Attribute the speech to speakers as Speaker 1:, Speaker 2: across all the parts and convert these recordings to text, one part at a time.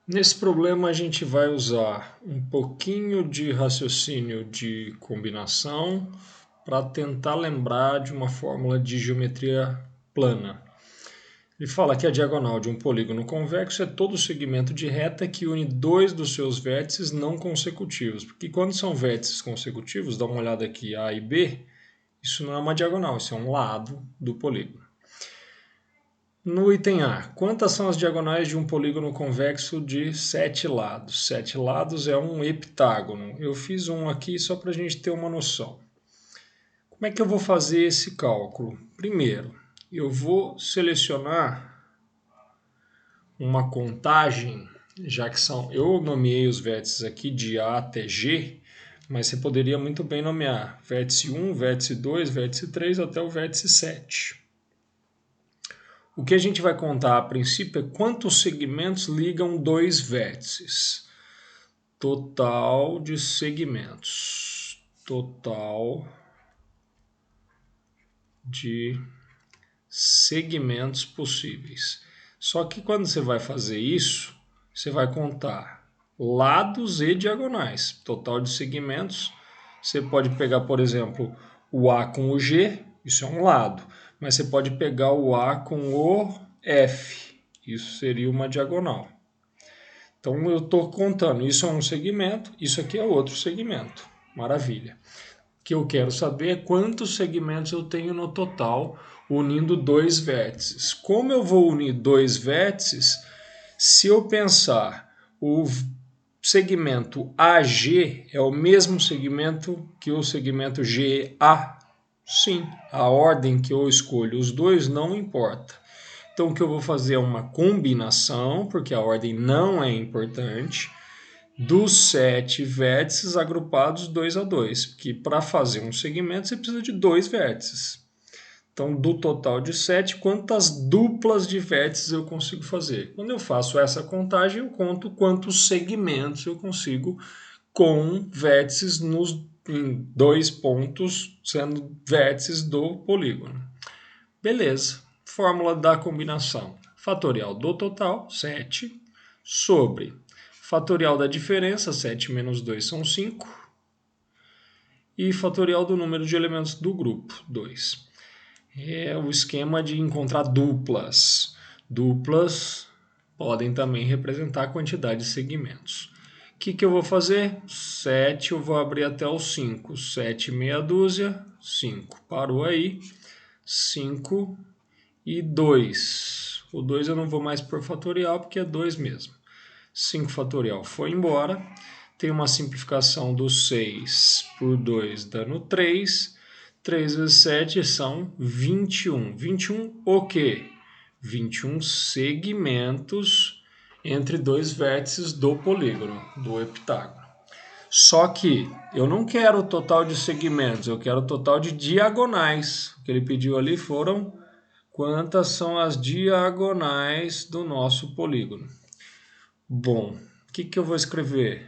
Speaker 1: Nesse problema a gente vai usar um pouquinho de raciocínio de combinação para tentar lembrar de uma fórmula de geometria plana. Ele fala que a diagonal de um polígono convexo é todo segmento de reta que une dois dos seus vértices não consecutivos. Porque quando são vértices consecutivos, dá uma olhada aqui, A e B, isso não é uma diagonal, isso é um lado do polígono. No item A, quantas são as diagonais de um polígono convexo de 7 lados? 7 lados é um heptágono. Eu fiz um aqui só para a gente ter uma noção. Como é que eu vou fazer esse cálculo? Primeiro, eu vou selecionar uma contagem, já que são. Eu nomeei os vértices aqui de A até G, mas você poderia muito bem nomear vértice 1, vértice 2, vértice 3 até o vértice 7. O que a gente vai contar a princípio é quantos segmentos ligam dois vértices. Total de segmentos. Total de segmentos possíveis. Só que quando você vai fazer isso, você vai contar lados e diagonais. Total de segmentos. Você pode pegar, por exemplo, o A com o G, isso é um lado. Mas você pode pegar o A com o F, isso seria uma diagonal. Então eu estou contando, isso é um segmento, isso aqui é outro segmento. Maravilha. O que eu quero saber é quantos segmentos eu tenho no total unindo dois vértices. Como eu vou unir dois vértices, se eu pensar o segmento AG é o mesmo segmento que o segmento GA, sim, a ordem que eu escolho os dois não importa. Então o que eu vou fazer é uma combinação, porque a ordem não é importante, dos 7 vértices agrupados 2 a 2, porque para fazer um segmento você precisa de dois vértices. Então, do total de 7, quantas duplas de vértices eu consigo fazer? Quando eu faço essa contagem, eu conto quantos segmentos eu consigo com vértices em dois pontos, sendo vértices do polígono. Beleza. Fórmula da combinação. Fatorial do total, 7, sobre fatorial da diferença, 7 menos 2 são 5, e fatorial do número de elementos do grupo, 2. É o esquema de encontrar duplas. Duplas podem também representar a quantidade de segmentos. O que eu vou fazer? 7, eu vou abrir até o 5. 7 meia dúzia, 5. Parou aí. 5 e 2. O 2 eu não vou mais por fatorial, porque é 2 mesmo. 5 fatorial foi embora. Tem uma simplificação do 6 por 2, dando 3. 3 vezes 7 são 21. 21 o quê? 21 segmentos entre dois vértices do polígono, do heptágono. Só que eu não quero o total de segmentos, eu quero o total de diagonais. O que ele pediu ali foram quantas são as diagonais do nosso polígono. Bom, o que eu vou escrever?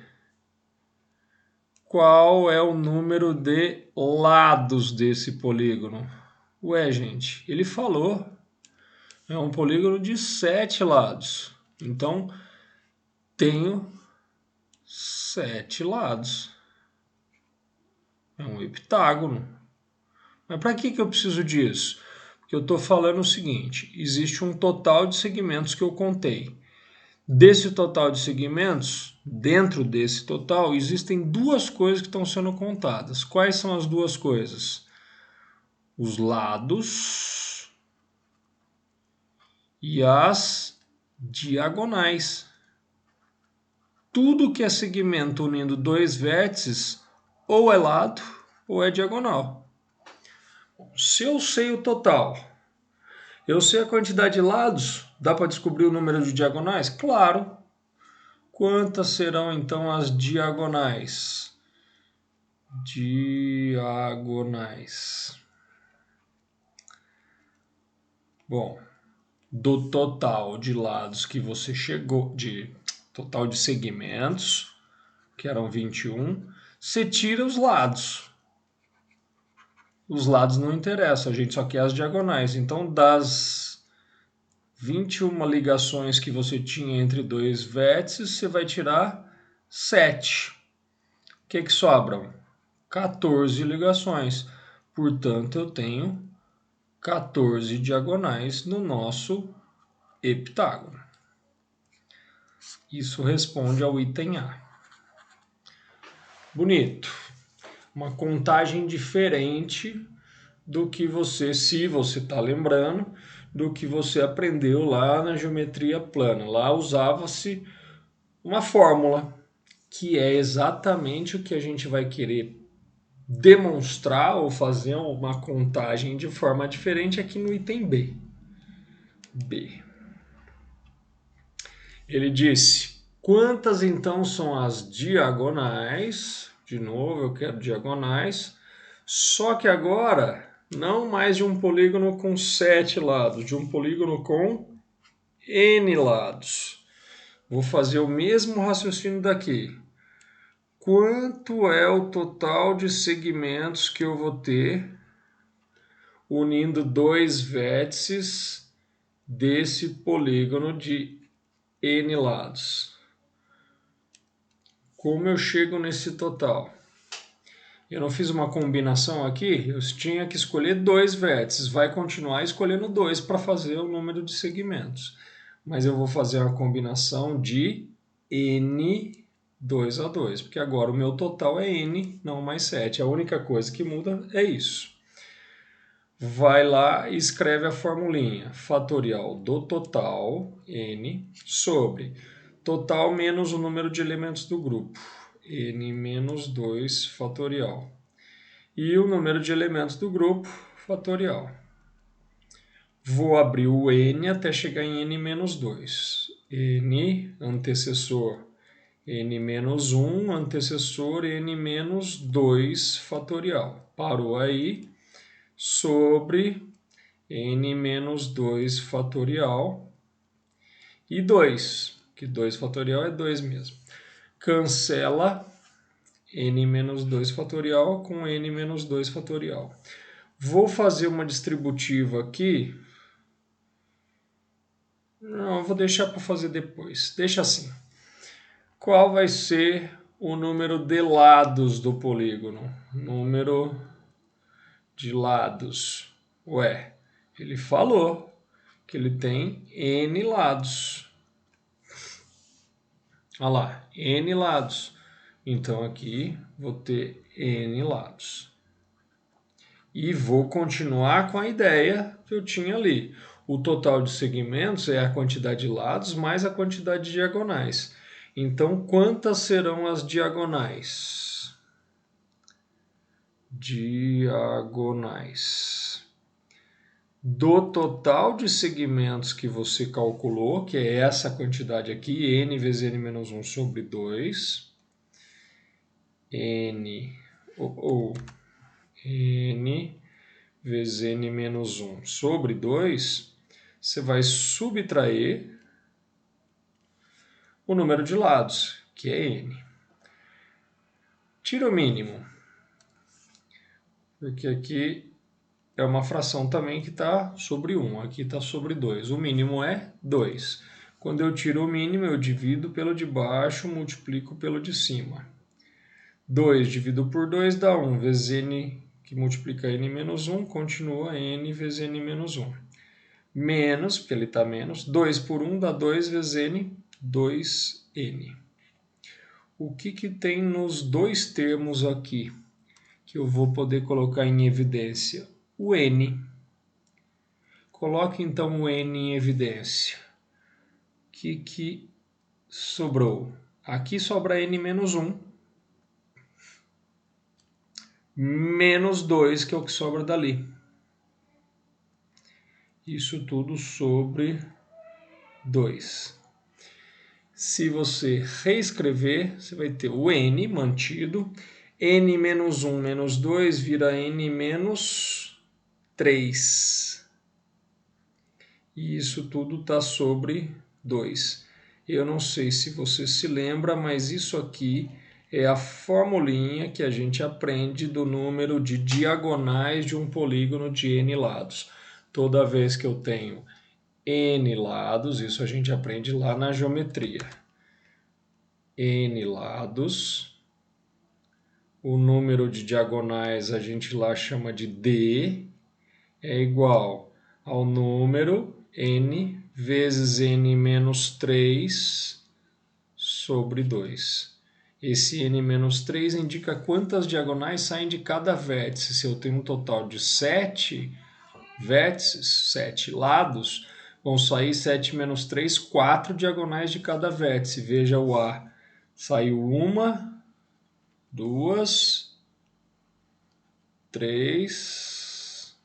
Speaker 1: Qual é o número de lados desse polígono? Ué, gente, ele falou. É um polígono de 7 lados. Então, tenho 7 lados. É um heptágono. Mas para que eu preciso disso? Porque eu estou falando o seguinte: existe um total de segmentos que eu contei. Desse total de segmentos, dentro desse total, existem duas coisas que estão sendo contadas. Quais são as duas coisas? Os lados e as diagonais. Tudo que é segmento unindo dois vértices, ou é lado ou é diagonal. Se eu sei o total, eu sei a quantidade de lados, dá para descobrir o número de diagonais? Claro. Quantas serão então as diagonais? Diagonais. Bom, do total de lados que você chegou, de total de segmentos, que eram 21, você tira os lados. Os lados não interessam, a gente só quer as diagonais. Então, das 21 ligações que você tinha entre dois vértices, você vai tirar 7. O que sobram? 14 ligações. Portanto, eu tenho 14 diagonais no nosso heptágono. Isso responde ao item A. Bonito. Uma contagem diferente do que você, se você está lembrando, do que você aprendeu lá na geometria plana. Lá usava-se uma fórmula, que é exatamente o que a gente vai querer demonstrar ou fazer uma contagem de forma diferente aqui no item B. Ele disse, quantas então são as diagonais? De novo, eu quero diagonais. Só que agora, não mais de um polígono com 7 lados, de um polígono com N lados. Vou fazer o mesmo raciocínio daqui. Quanto é o total de segmentos que eu vou ter unindo dois vértices desse polígono de N lados? Como eu chego nesse total? Eu não fiz uma combinação aqui, eu tinha que escolher dois vértices, vai continuar escolhendo dois para fazer o número de segmentos. Mas eu vou fazer uma combinação de N 2 a 2, porque agora o meu total é N, não mais 7. A única coisa que muda é isso. Vai lá e escreve a formulinha. Fatorial do total, N, sobre total menos o número de elementos do grupo. N menos 2 fatorial. E o número de elementos do grupo, fatorial. Vou abrir o N até chegar em N menos 2. N, antecessor, N menos 1, antecessor, N menos 2 fatorial. Parou aí, sobre N menos 2 fatorial e 2, que 2 fatorial é 2 mesmo. Cancela N menos 2 fatorial com N menos 2 fatorial. Vou fazer uma distributiva aqui. Não, vou deixar para fazer depois. Deixa assim. Qual vai ser o número de lados do polígono? Número de lados. Ué, ele falou que ele tem N lados. Olha lá, N lados. Então aqui vou ter N lados. E vou continuar com a ideia que eu tinha ali. O total de segmentos é a quantidade de lados mais a quantidade de diagonais. Então, quantas serão as diagonais? Diagonais. Do total de segmentos que você calculou, que é essa quantidade aqui, n vezes n menos 1 sobre 2, n vezes n menos 1 sobre 2, você vai subtrair o número de lados, que é n. Tira o mínimo, porque aqui é uma fração também que está sobre 1, aqui está sobre 2. O mínimo é 2. Quando eu tiro o mínimo, eu divido pelo de baixo, multiplico pelo de cima. 2 divido por 2 dá 1, vezes n, que multiplica n menos 1, continua n vezes n menos 1. Menos, porque ele está menos, 2 por 1 dá 2 vezes n, 2n. O que tem nos dois termos aqui que eu vou poder colocar em evidência? O n. Coloque então o n em evidência. O que sobrou? Aqui sobra n menos 1, menos 2, que é o que sobra dali. Isso tudo sobre 2. Se você reescrever, você vai ter o n mantido, n menos 1 menos 2 vira n menos 3. E isso tudo está sobre 2. Eu não sei se você se lembra, mas isso aqui é a formulinha que a gente aprende do número de diagonais de um polígono de n lados. Toda vez que eu tenho n lados, isso a gente aprende lá na geometria. N lados. O número de diagonais a gente lá chama de D, é igual ao número n vezes n menos 3 sobre 2. Esse n menos 3 indica quantas diagonais saem de cada vértice. Se eu tenho um total de 7 vértices, 7 lados, vão sair 7 menos 3, 4 diagonais de cada vértice. Veja o A. Saiu uma, duas, três.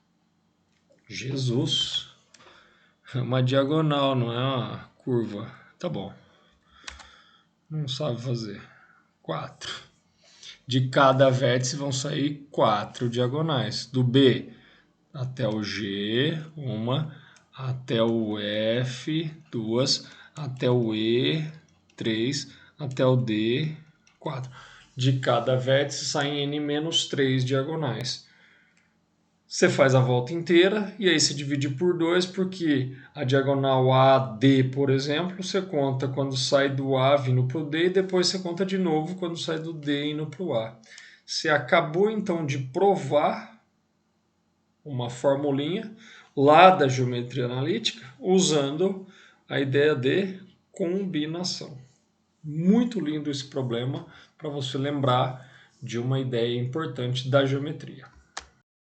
Speaker 1: Jesus. É uma diagonal, não é uma curva. Tá bom. Não sabe fazer. 4. De cada vértice vão sair 4 diagonais. Do B até o G, uma. Até o F, 2. Até o E, 3. Até o D, 4. De cada vértice saem N menos 3 diagonais. Você faz a volta inteira e aí se divide por 2, porque a diagonal AD, por exemplo, você conta quando sai do A vindo para o D e depois você conta de novo quando sai do D indo para o A. Você acabou então de provar uma formulinha lá da geometria analítica usando a ideia de combinação. Muito lindo esse problema para você lembrar de uma ideia importante da geometria.